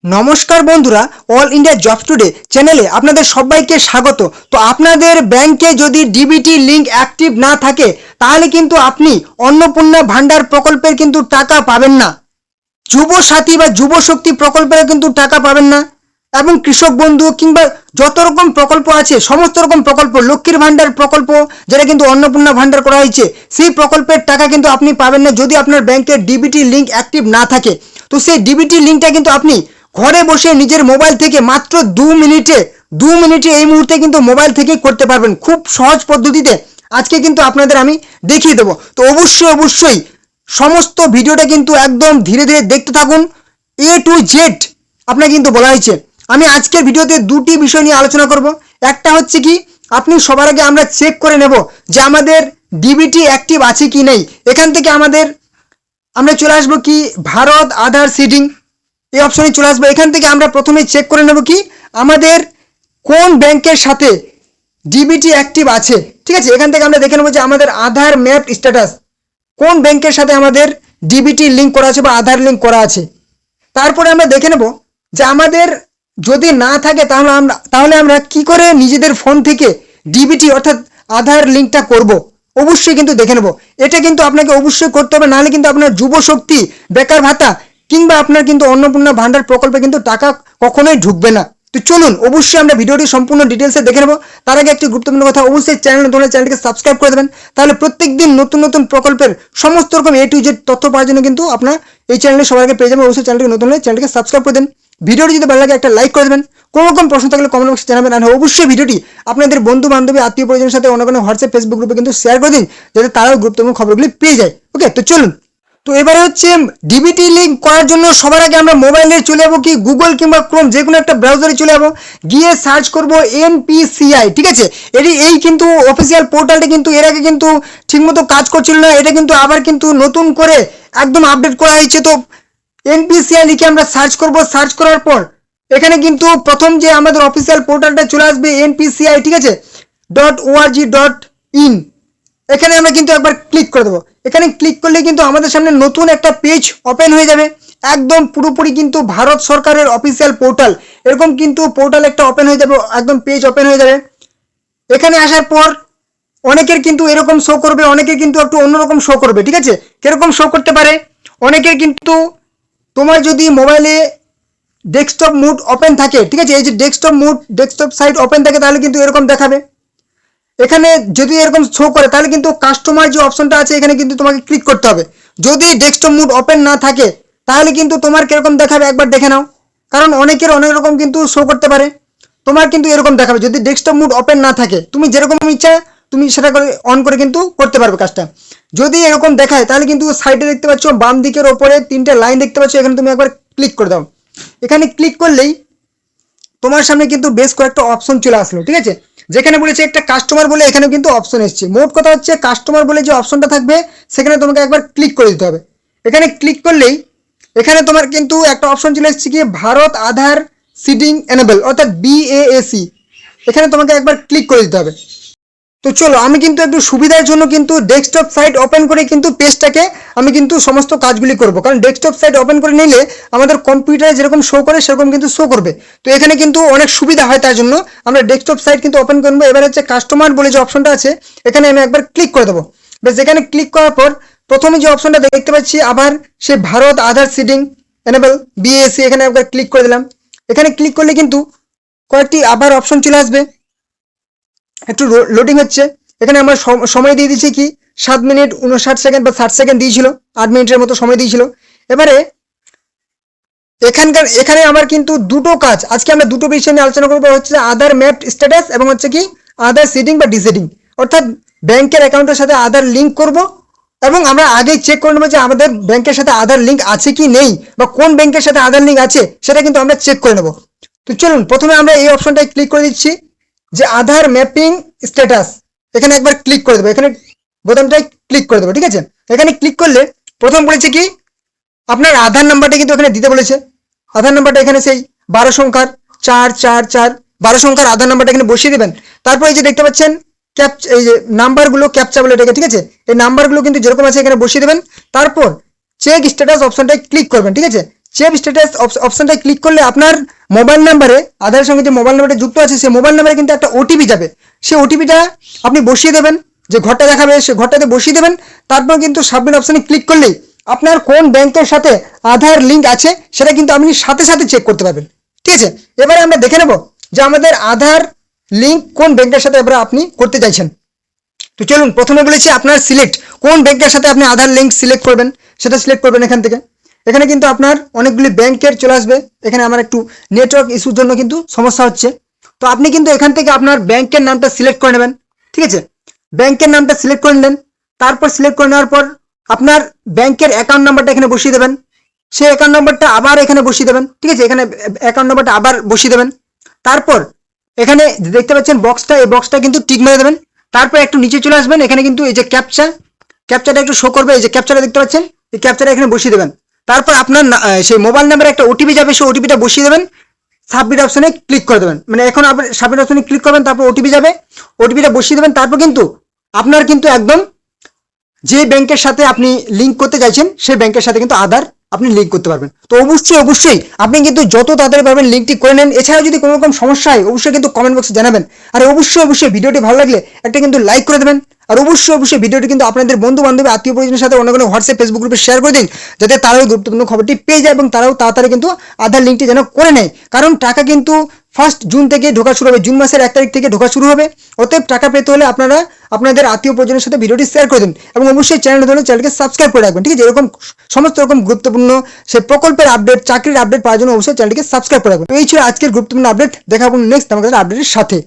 নমস্কার বন্ধুরা, all India job today চ্যানেলে আপনাদের সবাইকে স্বাগত। তো আপনাদের ব্যাংকে যদি ডিবিটি লিংক অ্যাক্টিভ না থাকে তাহলে কিন্তু আপনি অন্নপূর্ণা ভান্ডার প্রকল্পের কিন্তু টাকা পাবেন না, যুব সাথী বা যুব শক্তি প্রকল্পের কিন্তু টাকা পাবেন না, এবং কৃষক বন্ধু কিংবা যত রকম প্রকল্প আছে সমস্ত রকম প্রকল্প, লক্ষ্মীর ভান্ডার প্রকল্প যেটা কিন্তু অন্নপূর্ণা ভান্ডার করা হয়েছে সেই প্রকল্পের টাকা কিন্তু আপনি পাবেন না যদি আপনার ব্যাংকের ডিবিটি লিংক অ্যাক্টিভ না থাকে। তো সেই ডিবিটি লিংকটা কিন্তু আপনি ঘরে বসে নিজের মোবাইল থেকে মাত্র 2 মিনিটে এই মুহূর্তে কিন্তু মোবাইল থেকেই করতে পারবেন, খুব সহজ পদ্ধতিতে। আজকে কিন্তু আপনাদের আমি দেখিয়ে দেবো। তো অবশ্যই সমস্ত ভিডিওটা কিন্তু একদম ধীরে ধীরে দেখতে থাকুন। এ টু জেড আপনাকে কিন্তু বলা হয়েছে। আমি আজকের ভিডিওতে দুটি বিষয় নিয়ে আলোচনা করব। একটা হচ্ছে কি, আপনি সবার আগে আমরা চেক করে নেব যে আমাদের ডিবিটি অ্যাক্টিভ আছে কি নেই। এখান থেকে আমরা চলে আসবো কি ভারত আধার সিডিং, এই অপশনে চলে আসবো। এখান থেকে আমরা প্রথমে চেক করে নেব কি আমাদের কোন ব্যাংকের সাথে ডিবিটি অ্যাক্টিভ আছে। ঠিক আছে, এখান থেকে আমরা দেখে নেবো যে আমাদের আধার ম্যাপ স্ট্যাটাস কোন ব্যাংকের সাথে আমাদের ডিবিটি লিঙ্ক করা আছে বা আধার লিঙ্ক করা আছে। তারপরে আমরা দেখে নেব যে আমাদের যদি না থাকে তাহলে আমরা কি করে নিজেদের ফোন থেকে ডিবিটি অর্থাৎ আধার লিঙ্কটা করব। অবশ্যই কিন্তু দেখে নেব, এটা কিন্তু আপনাকে অবশ্যই করতে হবে, নাহলে কিন্তু আপনার যুব শক্তি, বেকার ভাতা কিংবা আপনার কিন্তু অন্নপূর্ণা ভান্ডার প্রকল্পে কিন্তু টাকা কখনোই ঢুকবে না। তো চলুন অবশ্যই আমরা ভিডিওটি সম্পূর্ণ ডিটেলসে দেখে নেব। তার আগে একটি গুরুত্বপূর্ণ কথা, অবশ্যই চ্যানেলটিকে সাবস্ক্রাইব করে দেবেন, তাহলে প্রত্যেকদিন নতুন নতুন প্রকল্পের সমস্ত রকম A to Z তথ্য পাওয়ার জন্য কিন্তু আপনার এই চ্যানেলে সবার আগে পেয়ে যাবেন। অবশ্যই চ্যানেলটি নতুন হলে চ্যানেলটিকে সাবস্ক্রাইব করে দেন। ভিডিওটি যদি ভালো লাগে একটা লাইক করে দেবেন, কোনো রকম প্রশ্ন থাকলে কমেন্ট বক্সে জানাবেন। আর অবশ্যই ভিডিওটি আপনাদের বন্ধু বান্ধবী আত্মীয় পরিজনের সাথে অন্য কোনো হোয়াটসঅ্যাপ ফেসবুক গ্রুপে কিন্তু শেয়ার করে দিন, যাতে তারাও গুরুত্বপূর্ণ খবরগুলি পেয়ে যায়। ওকে, তো চলুন। তো এবারে হচ্ছে ডিবিটি লিঙ্ক করার জন্য সবার আগে আমরা মোবাইলে চলে যাবো কি গুগল কিংবা ক্রোম যে কোনো একটা ব্রাউজারে চলে যাবো, গিয়ে সার্চ করব NPCI। ঠিক আছে, এই কিন্তু অফিসিয়াল পোর্টালটি কিন্তু এর আগে কিন্তু ঠিকমতো কাজ করছিল না, এটা কিন্তু আবার কিন্তু নতুন করে একদম আপডেট করা হয়েছে। তো NPCI লিখে আমরা সার্চ করব। সার্চ করার পর এখানে কিন্তু প্রথম যে আমাদের অফিসিয়াল পোর্টালটা চলে আসবে NPCI, ঠিক আছে, .org.in। এখানে আমরা কিন্তু একবার ক্লিক করে দেবো। এখানে ক্লিক করলে কিন্তু আমাদের সামনে নতুন একটা পেজ ওপেন হয়ে যাবে, একদম পুরোপুরি কিন্তু ভারত সরকারের অফিসিয়াল পোর্টাল এরকম কিন্তু পোর্টাল একটা ওপেন হয়ে যাবে, একদম পেজ ওপেন হয়ে যাবে। এখানে আসার পর অনেকের কিন্তু এরকম শো করবে, অনেকের কিন্তু একটু অন্যরকম শো করবে। ঠিক আছে, কিরকম শো করতে পারে, অনেকের কিন্তু তোমার যদি মোবাইলে ডেস্কটপ মোড ওপেন থাকে, ঠিক আছে, এই যে ডেস্কটপ সাইট ওপেন থাকে তাহলে কিন্তু এরকম দেখাবে। এখানে যদি এরকম শো করে তাহলে কিন্তু কাস্টমার যে অপশনটা আছে এখানে কিন্তু তোমাকে ক্লিক করতে হবে। যদি ডেস্কটপ মোড ওপেন না থাকে তাহলে কিন্তু তোমার কিরকম দেখাবে একবার দেখে নাও, কারণ অনেকের অনেক রকম কিন্তু শো করতে পারে। তোমার কিন্তু এরকম দেখাবে যদি ডেস্কটপ মোড ওপেন না থাকে, তুমি যেরকম ইচ্ছা তুমি সেটা করে অন করে কিন্তু করতে পারবে কাজটা। যদি এরকম দেখায় তাহলে কিন্তু সাইডে দেখতে পাচ্ছ বাম দিকের ওপরে 3টে লাইন দেখতে পাচ্ছ, এখানে তুমি একবার ক্লিক করে দাও। এখানে ক্লিক করলেই তোমার সামনে কিন্তু বেশ কয়েকটা অপশন চলে আসলো। ঠিক আছে, যেখানে বলেছে একটা কাস্টমার বলে এখানে কিন্তু অপশন এসছে। মোট কথা হচ্ছে কাস্টমার বলে যে অপশনটা থাকবে সেখানে তোমাকে একবার ক্লিক করে দিতে হবে। এখানে ক্লিক করলেই এখানে তোমার কিন্তু একটা অপশন চলে এসছে কি ভারত আধার সিডিং এনেবল অর্থাৎ BAAC, এখানে তোমাকে একবার ক্লিক করে দিতে হবে। তো চলো আমি কিন্তু একটু সুবিধার জন্য কিন্তু ডেস্কটপ সাইট ওপেন করে কিন্তু পেজটাকে আমি কিন্তু সমস্ত কাজগুলি করব, কারণ ডেস্কটপ সাইট ওপেন করে নিলে আমাদের কম্পিউটারে যেরকম শো করে সেরকম কিন্তু শো করবে। তো এখানে কিন্তু অনেক সুবিধা হয়, তার জন্য আমরা ডেস্কটপ সাইট কিন্তু ওপেন করবো। এবার হচ্ছে কাস্টমার বলে যে অপশনটা আছে এখানে আমি একবার ক্লিক করে দেবো। বেশ, এখানে ক্লিক করার পর প্রথমে যে অপশনটা দেখতে পাচ্ছি আবার সে ভারত আধার সিডিং এনেবল BAAC, এখানে একবার ক্লিক করে দিলাম। এখানে ক্লিক করলে কিন্তু কয়েকটি আবার অপশন চলে আসবে, একটু লোডিং হচ্ছে। এখানে আমার সময় দিয়ে দিচ্ছি কি 7 মিনিট 59 সেকেন্ড বা 60 সেকেন্ড দিয়েছিল, 8 মিনিটের মতো সময় দিয়েছিল। এবারে এখানে আমার কিন্তু দুটো কাজ, আজকে আমরা দুটো বিষয় নিয়ে আলোচনা করবো, হচ্ছে আধার ম্যাপ স্ট্যাটাস এবং হচ্ছে কি আধার সিডিং বা ডিসিডিং, অর্থাৎ ব্যাংকের অ্যাকাউন্টের সাথে আধার লিঙ্ক করব এবং আমরা আগে চেক করে নেবো যে আমাদের ব্যাংকের সাথে আধার লিঙ্ক আছে কি নেই, বা কোন ব্যাংকের সাথে আধার লিঙ্ক আছে সেটা কিন্তু আমরা চেক করে নেব। তো চলুন প্রথমে আমরা এই অপশনটায় ক্লিক করে দিচ্ছি যে আধার ম্যাপিং স্ট্যাটাস, এখানে একবার ক্লিক করে দেবো। এখানে বোতামটায় ক্লিক করে দেবো। ঠিক আছে, এখানে ক্লিক করলে প্রথম বলেছে কি আপনার আধার নাম্বারটা কিন্তু এখানে দিতে বলেছে। আধার নাম্বারটা এখানে সেই 12 সংখ্যার 444 12 সংখ্যার আধার নাম্বারটা এখানে বসিয়ে দেবেন। তারপর এই যে দেখতে পাচ্ছেন এই যে নাম্বারগুলো ক্যাপচা বলে এটাকে, ঠিক আছে, এই নাম্বারগুলো কিন্তু যেরকম আছে এখানে বসিয়ে দেবেন। তারপর চেক স্ট্যাটাস অপশনটায় ক্লিক করবেন। ঠিক আছে, সেভ স্ট্যাটাস অপশনটায় ক্লিক করলে আপনার মোবাইল নাম্বারে, আধারের সঙ্গে যে মোবাইল নাম্বারটা যুক্ত আছে সেই মোবাইল নাম্বারে কিন্তু একটা ওটিপি যাবে। সেই ওটিপিটা আপনি বসিয়ে দেবেন, যে ঘরটা দেখাবে সে ঘরটাতে বসিয়ে দেবেন। তারপর কিন্তু সাবমিট অপশনে ক্লিক করলেই আপনার কোন ব্যাংকের সাথে আধার লিঙ্ক আছে সেটা কিন্তু আপনি সাথে সাথে চেক করতে পারবেন। ঠিক আছে, এবারে আমরা দেখে নেব যে আমাদের আধার লিঙ্ক কোন ব্যাংকের সাথে এবারে আপনি করতে চাইছেন। তো চলুন, প্রথমে বলেছি আপনার সিলেক্ট কোন ব্যাংকের সাথে আপনি আধার লিঙ্ক সিলেক্ট করবেন, সেটা সিলেক্ট করবেন এখান থেকে। এখানে কিন্তু আপনার অনেকগুলি ব্যাংকের চলে আসবে। এখানে আমার একটু নেটওয়ার্ক ইস্যুর জন্য কিন্তু সমস্যা হচ্ছে। তো আপনি কিন্তু এখান থেকে আপনার ব্যাংকের নামটা সিলেক্ট করে নেবেন। ঠিক আছে, ব্যাংকের নামটা সিলেক্ট করে নিলেন। তারপর সিলেক্ট করে নেওয়ার পর আপনার ব্যাংকের অ্যাকাউন্ট নাম্বারটা এখানে বসিয়ে দেবেন। সেই অ্যাকাউন্ট নাম্বারটা আবার এখানে বসিয়ে দেবেন। ঠিক আছে, এখানে অ্যাকাউন্ট নাম্বারটা আবার বসিয়ে দেবেন। তারপর এখানে দেখতে পাচ্ছেন বক্সটা, এই বক্সটা কিন্তু টিক মেরে দেবেন। তারপর একটু নিচে চলে আসবেন, এখানে কিন্তু এই যে ক্যাপচাটা একটু শো করবে, এই যে ক্যাপচাটা দেখতে পাচ্ছেন, এই ক্যাপচাটা এখানে বসিয়ে দেবেন। তারপর আপনার সেই মোবাইল নাম্বারে একটা ওটিপি যাবে, সেই ওটিপিটা বসিয়ে দেবেন। সাবমিট অপশনে ক্লিক করে দেবেন, মানে এখন আপনি সাবমিট অপশনে ক্লিক করবেন, তারপর ওটিপি যাবে, ওটিপিটা বসিয়ে দেবেন। তারপর কিন্তু আপনার কিন্তু একদম যে ব্যাংকের সাথে আপনি লিঙ্ক করতে চাইছেন সেই ব্যাংকের সাথে কিন্তু আধার আপনি লিঙ্ক করতে পারবেন। তো অবশ্যই আপনি কিন্তু যত তাড়াতাড়ি পারবেন লিঙ্কটি করে নেন। এছাড়াও যদি কোনো রকম সমস্যা হয় অবশ্যই কিন্তু কমেন্ট বক্সে জানাবেন। আর অবশ্যই ভিডিওটি ভালো লাগলে একটা কিন্তু লাইক করে দেবেন। আর অবশ্যই ভিডিওটি কিন্তু আপনাদের বন্ধু বান্ধব আত্মীয় পরিজনের সাথে অন্য কোনো হোয়াটসঅ্যাপ ফেসবুক গ্রুপে শেয়ার করে দিন, যাতে তারাও গুরুত্বপূর্ণ খবরটি পেয়ে যায় এবং তারাও তাড়াতাড়ি কিন্তু আধার লিঙ্কটি যেন করে নেয়। কারণ টাকা কিন্তু 1 জুন থেকে ঢোকা শুরু হবে, জুন মাসের 1 তারিখ থেকে ঢোকা শুরু হবে। অতএব টাকা পেতে হলে আপনারা আপনাদের আত্মীয় পরিজনের সাথে ভিডিওটি শেয়ার করে দিন এবং অবশ্যই চ্যানেলকে সাবস্ক্রাইব করে রাখবেন। ঠিক আছে, এরকম সমস্ত রকম গুরুত্বপূর্ণ সেই প্রকল্পের আপডেট, চাকরির আপডেট পাওয়ার জন্য অবশ্যই চ্যানেলটিকে সাবস্ক্রাইব করে রাখবেন। তো এই ছিল আজকের গুরুত্বপূর্ণ আপডেট। দেখা হবে নেক্সট আমাদের আপডেটের সাথে।